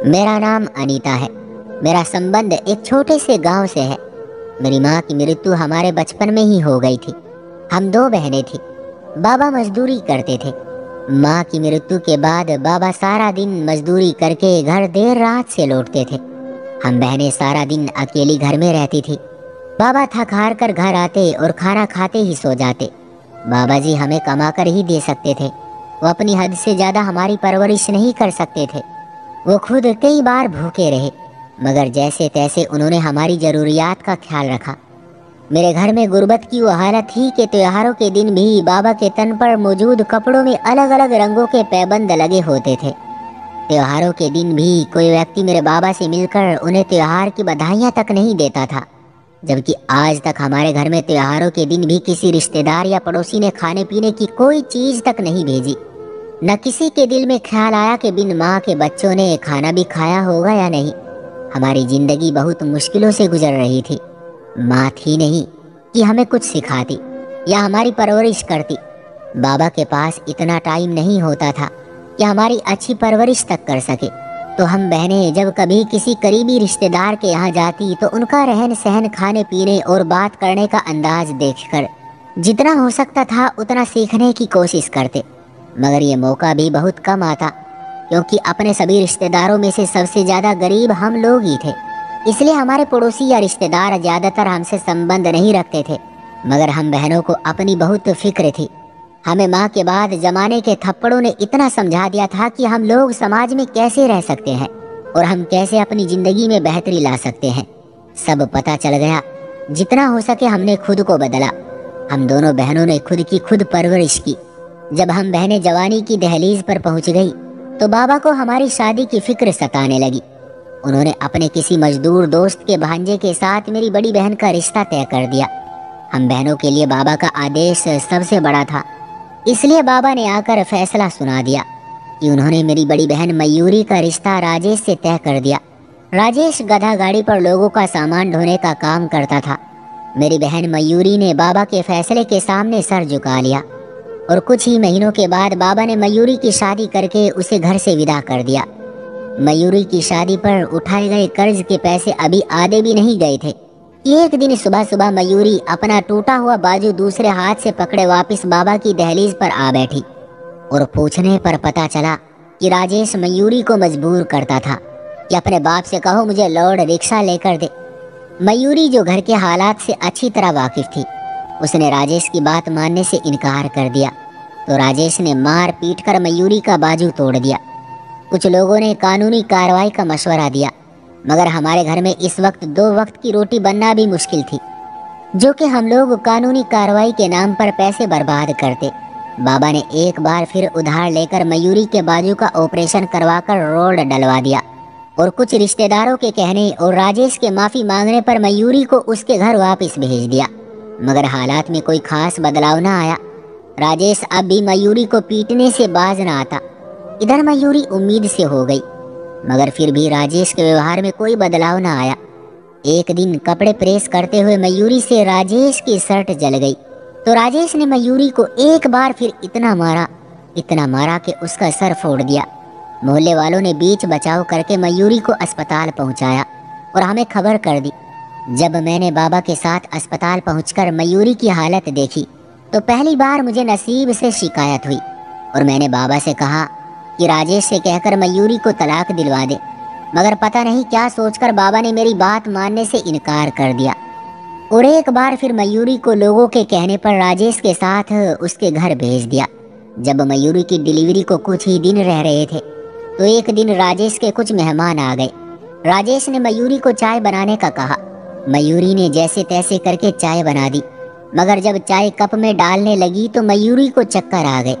मेरा नाम अनीता है। मेरा संबंध एक छोटे से गांव से है। मेरी माँ की मृत्यु हमारे बचपन में ही हो गई थी। हम दो बहनें थी। बाबा मजदूरी करते थे। माँ की मृत्यु के बाद बाबा सारा दिन मजदूरी करके घर देर रात से लौटते थे। हम बहनें सारा दिन अकेली घर में रहती थी। बाबा थक हार कर घर आते और खाना खाते ही सो जाते। बाबा जी हमें कमा कर ही दे सकते थे। वो अपनी हद से ज्यादा हमारी परवरिश नहीं कर सकते थे। वो खुद कई बार भूखे रहे, मगर जैसे तैसे उन्होंने हमारी जरूरियात का ख्याल रखा। मेरे घर में गुर्बत की वो हालत थी कि त्योहारों के दिन भी बाबा के तन पर मौजूद कपड़ों में अलग अलग रंगों के पैबंद लगे होते थे। त्योहारों के दिन भी कोई व्यक्ति मेरे बाबा से मिलकर उन्हें त्योहार की बधाइयां तक नहीं देता था, जबकि आज तक हमारे घर में त्योहारों के दिन भी किसी रिश्तेदार या पड़ोसी ने खाने पीने की कोई चीज तक नहीं भेजी। न किसी के दिल में ख्याल आया कि बिन माँ के बच्चों ने खाना भी खाया होगा या नहीं। हमारी जिंदगी बहुत मुश्किलों से गुजर रही थी। माँ थी नहीं कि हमें कुछ सिखाती या हमारी परवरिश करती। बाबा के पास इतना टाइम नहीं होता था कि हमारी अच्छी परवरिश तक कर सके। तो हम बहनें जब कभी किसी करीबी रिश्तेदार के यहाँ जाती तो उनका रहन सहन, खाने पीने और बात करने का अंदाज देखकर जितना हो सकता था उतना सीखने की कोशिश करते। मगर ये मौका भी बहुत कम आता, क्योंकि अपने सभी रिश्तेदारों में से सबसे ज्यादा गरीब हम लोग ही थे। इसलिए हमारे पड़ोसी या रिश्तेदार ज्यादातर हमसे संबंध नहीं रखते थे। मगर हम बहनों को अपनी बहुत फिक्र थी। हमें माँ के बाद जमाने के थप्पड़ों ने इतना समझा दिया था कि हम लोग समाज में कैसे रह सकते हैं और हम कैसे अपनी जिंदगी में बेहतरी ला सकते हैं। सब पता चल गया। जितना हो सके हमने खुद को बदला। हम दोनों बहनों ने खुद की खुद परवरिश की। जब हम बहनें जवानी की दहलीज पर पहुंच गई तो बाबा को हमारी शादी की फिक्र सताने लगी। उन्होंने अपने किसी मजदूर दोस्त के भांजे के साथ मेरी बड़ी बहन का रिश्ता तय कर दिया। हम बहनों के लिए बाबा का आदेश सबसे बड़ा था, इसलिए बाबा ने आकर फैसला सुना दिया कि उन्होंने मेरी बड़ी बहन मयूरी का रिश्ता राजेश से तय कर दिया। राजेश गधा गाड़ी पर लोगों का सामान ढोने का काम करता था। मेरी बहन मयूरी ने बाबा के फैसले के सामने सर झुका लिया और कुछ ही महीनों के बाद बाबा ने मयूरी की शादी करके उसे घर से विदा कर दिया। मयूरी की शादी पर उठाए गए कर्ज के पैसे अभी आधे भी नहीं गए थे। एक दिन सुबह सुबह मयूरी अपना टूटा हुआ बाजू दूसरे हाथ से पकड़े वापस बाबा की दहलीज पर आ बैठी और पूछने पर पता चला कि राजेश मयूरी को मजबूर करता था कि अपने बाप से कहो मुझे लौड़ रिक्शा लेकर दे। मयूरी जो घर के हालात से अच्छी तरह वाकिफ थी, उसने राजेश की बात मानने से इनकार कर दिया। तो राजेश ने मार पीट कर मयूरी का बाजू तोड़ दिया। कुछ लोगों ने कानूनी कार्रवाई का मशवरा दिया, मगर हमारे घर में इस वक्त 2 वक्त की रोटी बनना भी मुश्किल थी, जो कि हम लोग कानूनी कार्रवाई के नाम पर पैसे बर्बाद करते। बाबा ने एक बार फिर उधार लेकर मयूरी के बाजू का ऑपरेशन करवाकर रोड डलवा दिया और कुछ रिश्तेदारों के कहने और राजेश के माफी मांगने पर मयूरी को उसके घर वापस भेज दिया। मगर हालात में कोई खास बदलाव न आया। राजेश अब भी मयूरी को पीटने से बाज न आता। इधर मयूरी उम्मीद से हो गई, मगर फिर भी राजेश के व्यवहार में कोई बदलाव न आया। एक दिन कपड़े प्रेस करते हुए मयूरी से राजेश की शर्ट जल गई, तो राजेश ने मयूरी को एक बार फिर इतना मारा कि उसका सर फोड़ दिया। मोहल्ले वालों ने बीच बचाव करके मयूरी को अस्पताल पहुंचाया और हमें खबर कर दी। जब मैंने बाबा के साथ अस्पताल पहुंचकर मयूरी की हालत देखी तो पहली बार मुझे नसीब से शिकायत हुई और मैंने बाबा से कहा कि राजेश से कहकर मयूरी को तलाक दिलवा दे। मगर पता नहीं क्या सोचकर बाबा ने मेरी बात मानने से इनकार कर दिया और एक बार फिर मयूरी को लोगों के कहने पर राजेश के साथ उसके घर भेज दिया। जब मयूरी की डिलीवरी को कुछ ही दिन रह रहे थे तो एक दिन राजेश के कुछ मेहमान आ गए। राजेश ने मयूरी को चाय बनाने का कहा। मयूरी ने जैसे तैसे करके चाय बना दी, मगर जब चाय कप में डालने लगी तो मयूरी को चक्कर आ गए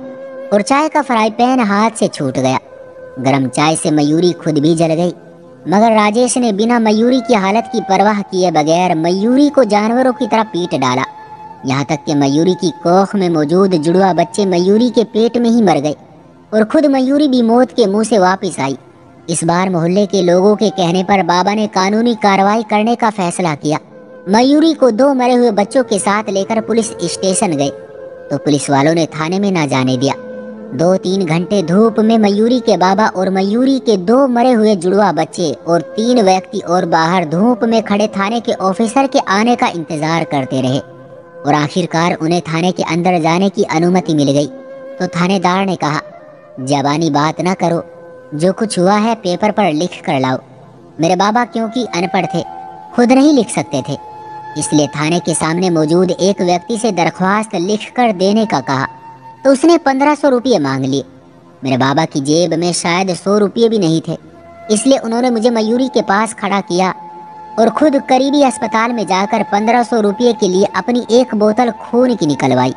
और चाय का फ्राई पैन हाथ से छूट गया। गरम चाय से मयूरी खुद भी जल गई, मगर राजेश ने बिना मयूरी की हालत की परवाह किए बगैर मयूरी को जानवरों की तरह पीट डाला। यहाँ तक कि मयूरी की कोख में मौजूद जुड़वा बच्चे मयूरी के पेट में ही मर गए और खुद मयूरी भी मौत के मुंह से वापस आई। इस बार मोहल्ले के लोगों के कहने पर बाबा ने कानूनी कार्रवाई करने का फैसला किया। मयूरी को 2 मरे हुए बच्चों के साथ लेकर पुलिस स्टेशन गए तो पुलिस वालों ने थाने में ना जाने दिया। 2-3 घंटे धूप में मयूरी के बाबा और मयूरी के 2 मरे हुए जुड़वा बच्चे और 3 व्यक्ति और बाहर धूप में खड़े थाने के ऑफिसर के आने का इंतजार करते रहे और आखिरकार उन्हें थाने के अंदर जाने की अनुमति मिल गई। तो थानेदार ने कहा, जबानी बात ना करो, जो कुछ हुआ है पेपर पर लिख कर लाओ। मेरे बाबा क्योंकि अनपढ़ थे, खुद नहीं लिख सकते थे, इसलिए थाने के सामने मौजूद एक व्यक्ति से दरख्वास्त लिख कर देने का कहा। तो उसने 1500 रुपये मांग लिए। मेरे बाबा की जेब में शायद 100 रुपये भी नहीं थे, इसलिए उन्होंने मुझे मयूरी के पास खड़ा किया और खुद करीबी अस्पताल में जाकर 1500 रुपये के लिए अपनी एक बोतल खून की निकलवाई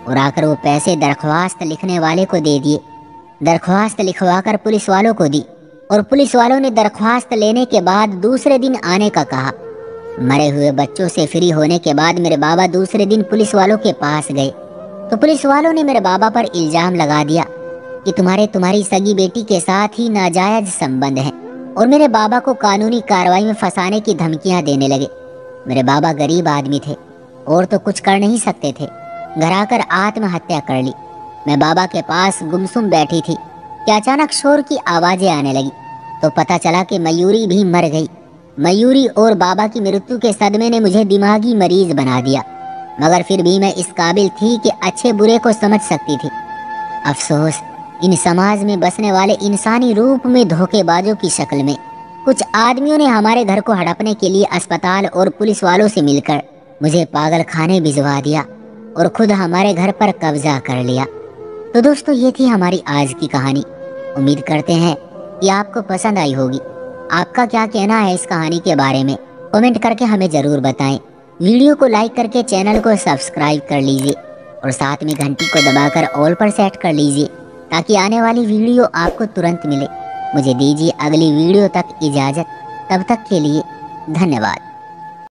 और आकर वो पैसे दरख्वास्त लिखने वाले को दे दिए। दरख्वास्त लिखवाकर पुलिस वालों को दी और पुलिस वालों ने दरख्वास्त लेने के बाद दूसरे दिन आने का कहा। मरे हुए बच्चों से फ्री होने के बाद मेरे बाबा दूसरे दिन पुलिस वालों के पास गए तो पुलिस वालों ने मेरे बाबा पर इल्जाम लगा दिया कि तुम्हारी सगी बेटी के साथ ही नाजायज संबंध है और मेरे बाबा को कानूनी कार्रवाई में फंसाने की धमकियां देने लगे। मेरे बाबा गरीब आदमी थे और तो कुछ कर नहीं सकते थे, घर आकर आत्महत्या कर ली। मैं बाबा के पास गुमसुम बैठी थी कि अचानक शोर की आवाजें आने लगी तो पता चला कि मयूरी भी मर गई। मयूरी और बाबा की मृत्यु के सदमे ने मुझे दिमागी मरीज बना दिया, मगर फिर भी मैं इस काबिल थी कि अच्छे बुरे को समझ सकती थी। अफसोस, इन समाज में बसने वाले इंसानी रूप में धोखेबाजों की शक्ल में कुछ आदमियों ने हमारे घर को हड़पने के लिए अस्पताल और पुलिस वालों से मिलकर मुझे पागल खाने भिजवा दिया और खुद हमारे घर पर कब्जा कर लिया। तो दोस्तों, ये थी हमारी आज की कहानी। उम्मीद करते हैं कि आपको पसंद आई होगी। आपका क्या कहना है इस कहानी के बारे में, कमेंट करके हमें ज़रूर बताएं। वीडियो को लाइक करके चैनल को सब्सक्राइब कर लीजिए और साथ में घंटी को दबाकर ऑल पर सेट कर लीजिए ताकि आने वाली वीडियो आपको तुरंत मिले। मुझे दीजिए अगली वीडियो तक इजाज़त, तब तक के लिए धन्यवाद।